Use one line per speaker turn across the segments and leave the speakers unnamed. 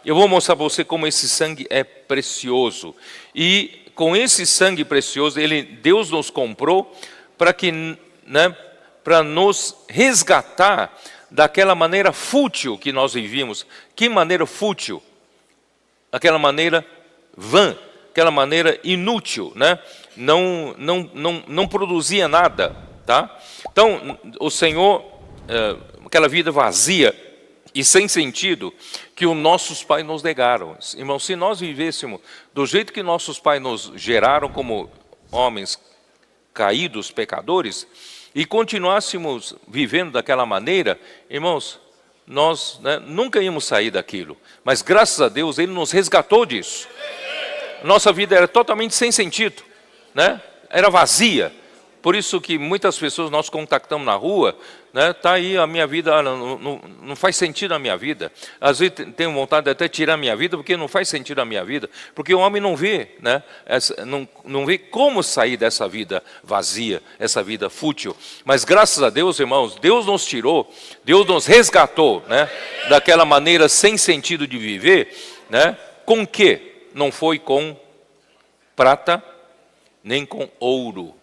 Eu vou mostrar para você como esse sangue é precioso. E com esse sangue precioso, Deus nos comprou para que, né, para nos resgatar daquela maneira fútil que nós vivíamos. Que maneira fútil? Aquela maneira vã, aquela maneira inútil, né? Não produzia nada, tá? Então, o Senhor, aquela vida vazia e sem sentido que os nossos pais nos negaram. Irmão, se nós vivêssemos do jeito que nossos pais nos geraram como homens caídos, pecadores, e continuássemos vivendo daquela maneira, irmãos, nós, né, nunca íamos sair daquilo. Mas graças a Deus, Ele nos resgatou disso. Nossa vida era totalmente sem sentido, né? Era vazia. Por isso que muitas pessoas nós contactamos na rua, né? Tá aí a minha vida, não faz sentido a minha vida. Às vezes tenho vontade de até tirar a minha vida, porque não faz sentido a minha vida. Porque o homem não vê, né? Não vê como sair dessa vida vazia, essa vida fútil. Mas graças a Deus, irmãos, Deus nos tirou, Deus nos resgatou, né? Daquela maneira sem sentido de viver, né? Com que? Não foi com prata, nem com ouro.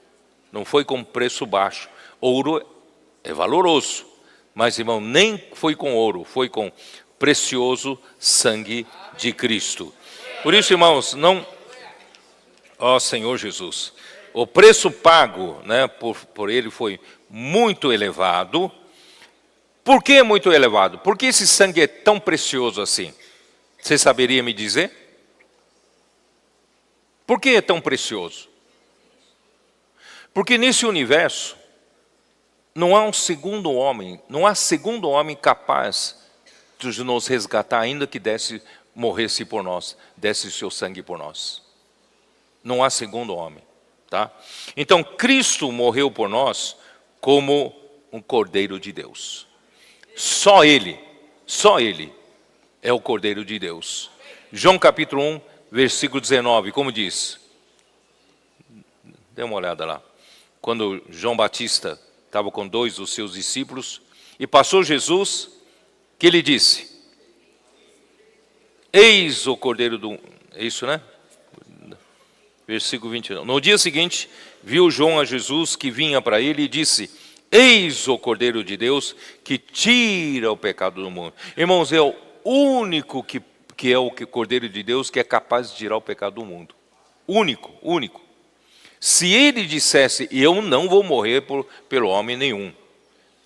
Não foi com preço baixo. Ouro é valoroso. Mas, irmão, nem foi com ouro. Foi com precioso sangue de Cristo. Por isso, irmãos, não... Ó Senhor Jesus. O preço pago, né, por Ele foi muito elevado. Por que muito elevado? Por que esse sangue é tão precioso assim? Você saberia me dizer? Por que é tão precioso? Porque nesse universo não há segundo homem capaz de nos resgatar, ainda que morresse por nós, desse o seu sangue por nós. Não há segundo homem, tá? Então Cristo morreu por nós como um Cordeiro de Deus. Só Ele é o Cordeiro de Deus. João capítulo 1, versículo 19, como diz? Dê uma olhada lá. Quando João Batista estava com 2 dos seus discípulos, e passou Jesus, que ele disse: eis o Cordeiro do... É isso, né? Versículo 29. No dia seguinte, viu João a Jesus que vinha para ele e disse: eis o Cordeiro de Deus que tira o pecado do mundo. Irmãos, é o único que é o Cordeiro de Deus que é capaz de tirar o pecado do mundo. Único. Se ele dissesse, eu não vou morrer pelo homem nenhum,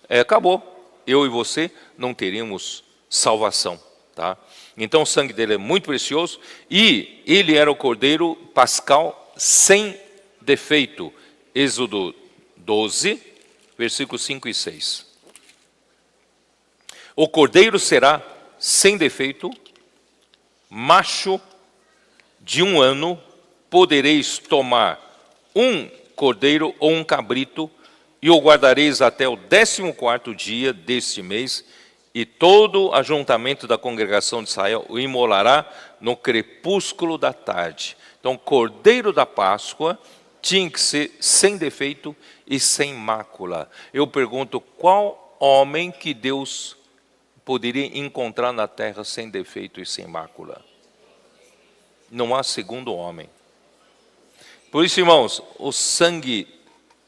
acabou. Eu e você não teríamos salvação, tá? Então o sangue dele é muito precioso e ele era o Cordeiro pascal sem defeito. Êxodo 12, versículos 5 e 6. O Cordeiro será sem defeito, macho de 1 ano, podereis tomar um cordeiro ou um cabrito, e o guardareis até o 14º dia deste mês, e todo ajuntamento da congregação de Israel o imolará no crepúsculo da tarde. Então, o cordeiro da Páscoa tinha que ser sem defeito e sem mácula. Eu pergunto, qual homem que Deus poderia encontrar na terra sem defeito e sem mácula? Não há segundo homem. Por isso, irmãos, o sangue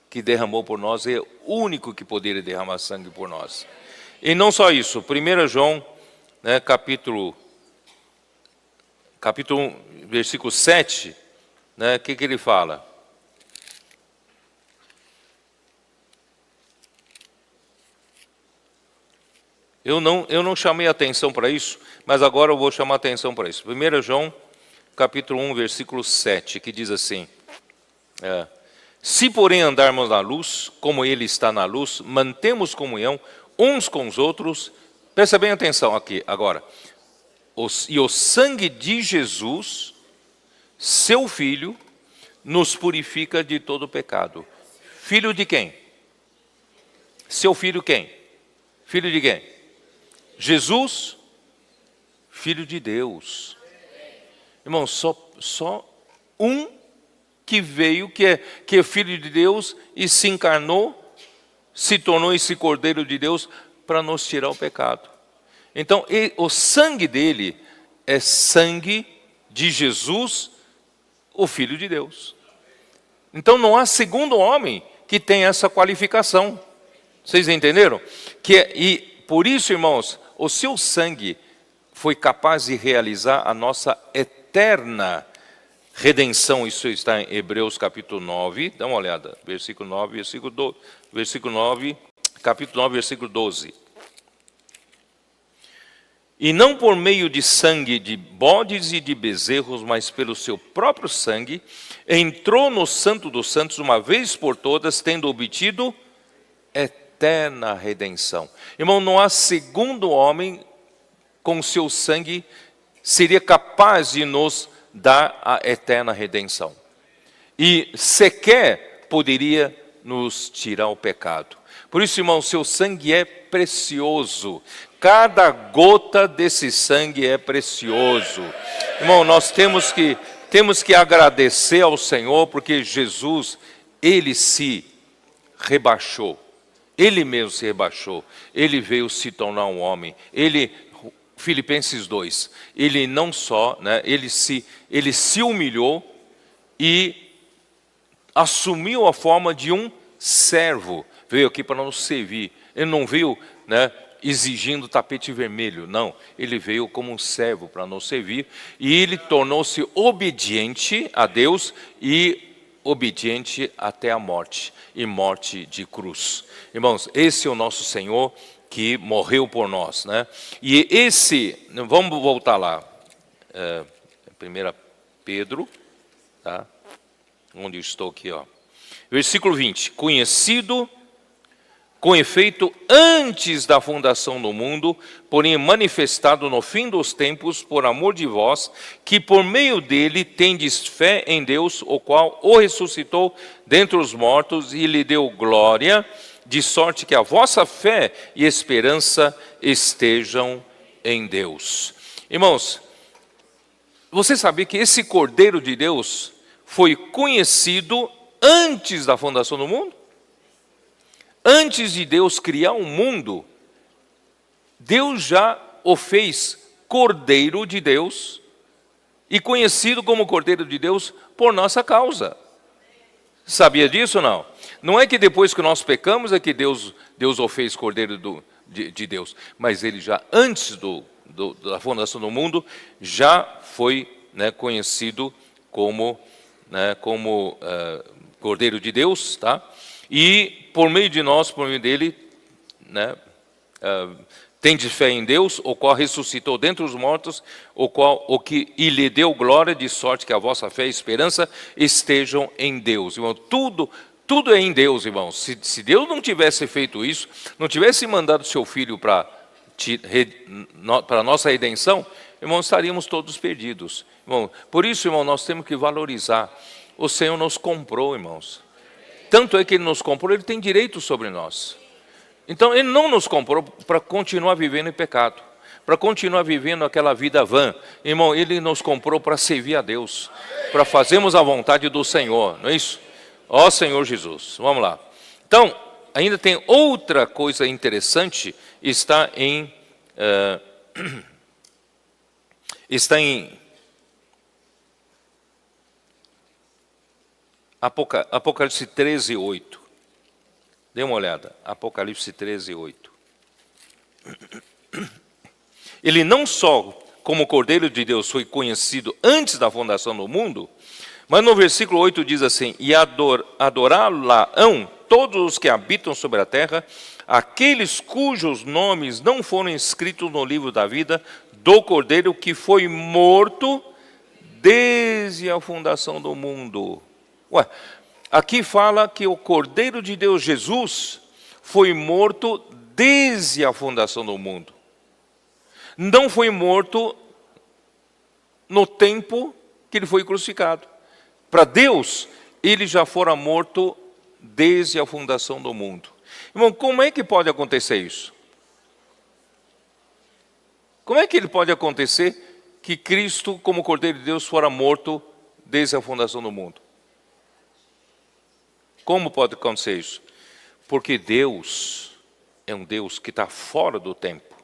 que derramou por nós é o único que poderia derramar sangue por nós. E não só isso, 1 João, né, capítulo 1, versículo 7, né, o que ele fala? Eu não chamei atenção para isso, mas agora eu vou chamar atenção para isso. 1 João, capítulo 1, versículo 7, que diz assim: se porém andarmos na luz, como Ele está na luz, mantemos comunhão uns com os outros. Presta bem atenção aqui agora. E o sangue de Jesus, seu Filho, nos purifica de todo pecado. Filho de quem? Seu filho quem? Filho de quem? Jesus, Filho de Deus. Irmão, só um que veio, que é Filho de Deus e se encarnou, se tornou esse Cordeiro de Deus para nos tirar o pecado. Então, o sangue dele é sangue de Jesus, o Filho de Deus. Então não há segundo homem que tenha essa qualificação. Vocês entenderam? E por isso, irmãos, o seu sangue foi capaz de realizar a nossa eterna redenção. Isso está em Hebreus capítulo 9. Dá uma olhada. Versículo 9, versículo 9, capítulo 9, versículo 12. E não por meio de sangue de bodes e de bezerros, mas pelo seu próprio sangue, entrou no Santo dos Santos uma vez por todas, tendo obtido eterna redenção. Irmão, não há segundo homem com seu sangue seria capaz de nos dar a eterna redenção. E sequer poderia nos tirar o pecado. Por isso, irmão, seu sangue é precioso. Cada gota desse sangue é precioso. Irmão, nós temos que agradecer ao Senhor, porque Jesus, Ele se rebaixou. Ele mesmo se rebaixou. Ele veio se tornar um homem. Filipenses 2, ele não só, né, ele se humilhou e assumiu a forma de um servo. Veio aqui para nos servir. Ele não veio, né, exigindo tapete vermelho, não. Ele veio como um servo para nos servir. E ele tornou-se obediente a Deus e obediente até a morte. E morte de cruz. Irmãos, esse é o nosso Senhor que morreu por nós, né? E vamos voltar lá. 1 Pedro, tá? Onde eu estou aqui, ó. Versículo 20. Conhecido com efeito antes da fundação do mundo, porém manifestado no fim dos tempos por amor de vós, que por meio dele tendes fé em Deus, o qual o ressuscitou dentre os mortos e lhe deu glória, de sorte que a vossa fé e esperança estejam em Deus. Irmãos, você sabia que esse Cordeiro de Deus foi conhecido antes da fundação do mundo? Antes de Deus criar o mundo, Deus já o fez Cordeiro de Deus e conhecido como Cordeiro de Deus por nossa causa. Sabia disso ou não? Não é que depois que nós pecamos é que Deus o fez Cordeiro de Deus, mas ele já antes da fundação do mundo já foi, né, conhecido como Cordeiro de Deus, tá? E por meio de nós, por meio dele, né, tende fé em Deus, o qual ressuscitou dentre os mortos, e lhe deu glória, de sorte que a vossa fé e esperança estejam em Deus. Irmão, tudo é em Deus, irmãos. Se Deus não tivesse feito isso, não tivesse mandado seu Filho para a nossa redenção, irmãos, estaríamos todos perdidos. Irmão, por isso, irmão, nós temos que valorizar. O Senhor nos comprou, irmãos. Tanto é que Ele nos comprou, Ele tem direito sobre nós. Então, Ele não nos comprou para continuar vivendo em pecado, para continuar vivendo aquela vida vã. Irmão, Ele nos comprou para servir a Deus, para fazermos a vontade do Senhor, não é isso? Ó Senhor Jesus, vamos lá. Então, ainda tem outra coisa interessante, está em Apocalipse 13, 8. Dê uma olhada, Apocalipse 13, 8. Ele não só como Cordeiro de Deus foi conhecido antes da fundação do mundo, mas no versículo 8 diz assim: e adorá-lo-ão todos os que habitam sobre a terra, aqueles cujos nomes não foram escritos no livro da vida do Cordeiro que foi morto desde a fundação do mundo. Ué, aqui fala que o Cordeiro de Deus, Jesus, foi morto desde a fundação do mundo. Não foi morto no tempo que ele foi crucificado. Para Deus, ele já fora morto desde a fundação do mundo. Irmão, como é que pode acontecer isso? Como é que ele pode acontecer que Cristo, como Cordeiro de Deus, fora morto desde a fundação do mundo? Como pode acontecer isso? Porque Deus é um Deus que está fora do tempo.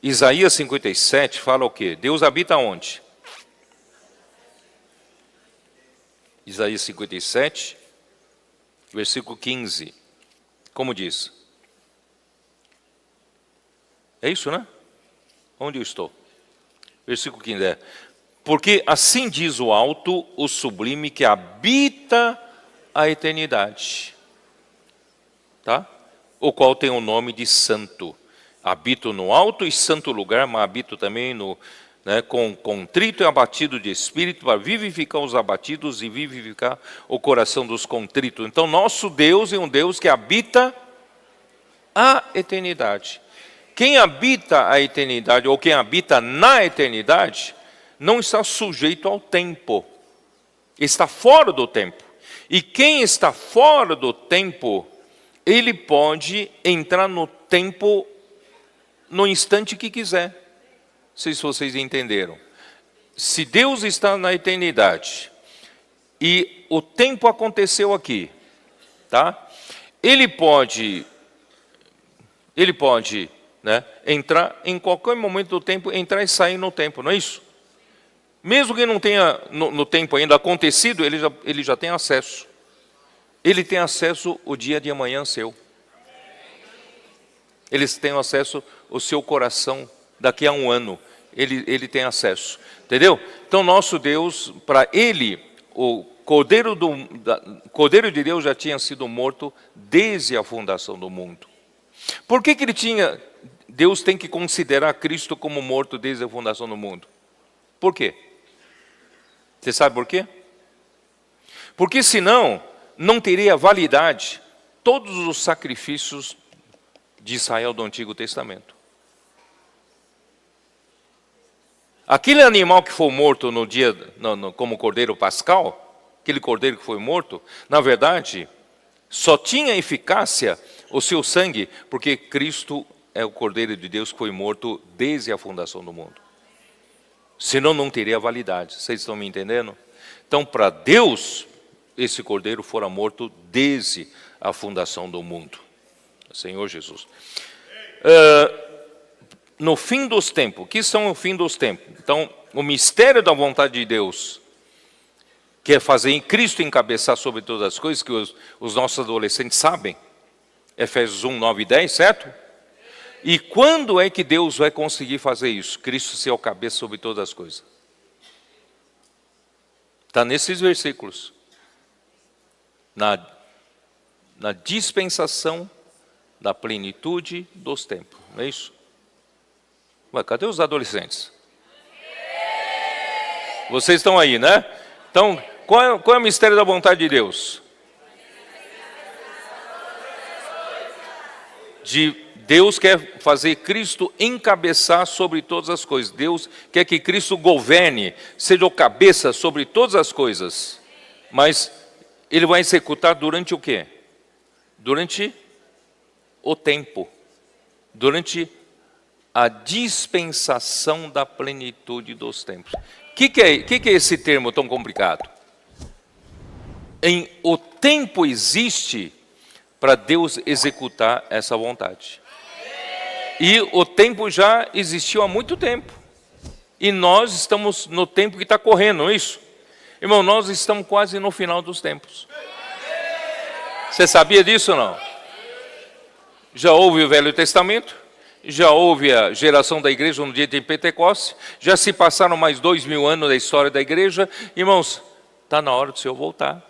Isaías 57 fala o quê? Deus habita onde? Isaías 57, versículo 15. Como diz? É isso, né? Onde eu estou? Versículo 15 porque assim diz o alto, o sublime, que habita a eternidade. Tá? O qual tem o nome de santo. Habito no alto e santo lugar, mas habito também com contrito e abatido de espírito, para vivificar os abatidos e vivificar o coração dos contritos. Então, nosso Deus é um Deus que habita a eternidade. Quem habita a eternidade, ou quem habita na eternidade, não está sujeito ao tempo. Está fora do tempo. E quem está fora do tempo, ele pode entrar no tempo no instante que quiser. Não sei se vocês entenderam. Se Deus está na eternidade e o tempo aconteceu aqui, tá? Ele pode entrar em qualquer momento do tempo, entrar e sair no tempo, não é isso? Mesmo que não tenha no tempo ainda acontecido, ele já tem acesso. Ele tem acesso o dia de amanhã seu. Eles têm acesso ao seu coração daqui a um ano. Ele tem acesso. Entendeu? Então, nosso Deus, para ele, o Cordeiro de Deus já tinha sido morto desde a fundação do mundo. Por que Deus tem que considerar Cristo como morto desde a fundação do mundo? Por quê? Você sabe por quê? Porque senão não teria validade todos os sacrifícios de Israel do Antigo Testamento. Aquele animal que foi morto no dia, como cordeiro pascal, aquele cordeiro que foi morto, na verdade, só tinha eficácia o seu sangue, porque Cristo é o Cordeiro de Deus que foi morto desde a fundação do mundo. Senão não teria validade. Vocês estão me entendendo? Então, para Deus, esse cordeiro fora morto desde a fundação do mundo. Senhor Jesus. No fim dos tempos. O que são o fim dos tempos? Então, o mistério da vontade de Deus, que é fazer em Cristo encabeçar sobre todas as coisas, que os nossos adolescentes sabem. Efésios 1, 9 e 10, certo? E quando é que Deus vai conseguir fazer isso? Cristo ser o cabeça sobre todas as coisas. Está nesses versículos. Na dispensação da plenitude dos tempos. Não é isso? Ué, cadê os adolescentes? Vocês estão aí, né? Então, qual é o mistério da vontade de Deus? Deus quer fazer Cristo encabeçar sobre todas as coisas. Deus quer que Cristo governe, seja o cabeça sobre todas as coisas. Mas ele vai executar durante o quê? Durante o tempo. Durante a dispensação da plenitude dos tempos. O que é esse termo tão complicado? O tempo existe para Deus executar essa vontade. E o tempo já existiu há muito tempo. E nós estamos no tempo que está correndo, não é isso? Irmão, nós estamos quase no final dos tempos. Você sabia disso ou não? Já houve o Velho Testamento, já houve a geração da igreja no dia de Pentecostes, já se passaram mais 2000 anos da história da igreja. Irmãos, está na hora do Senhor voltar.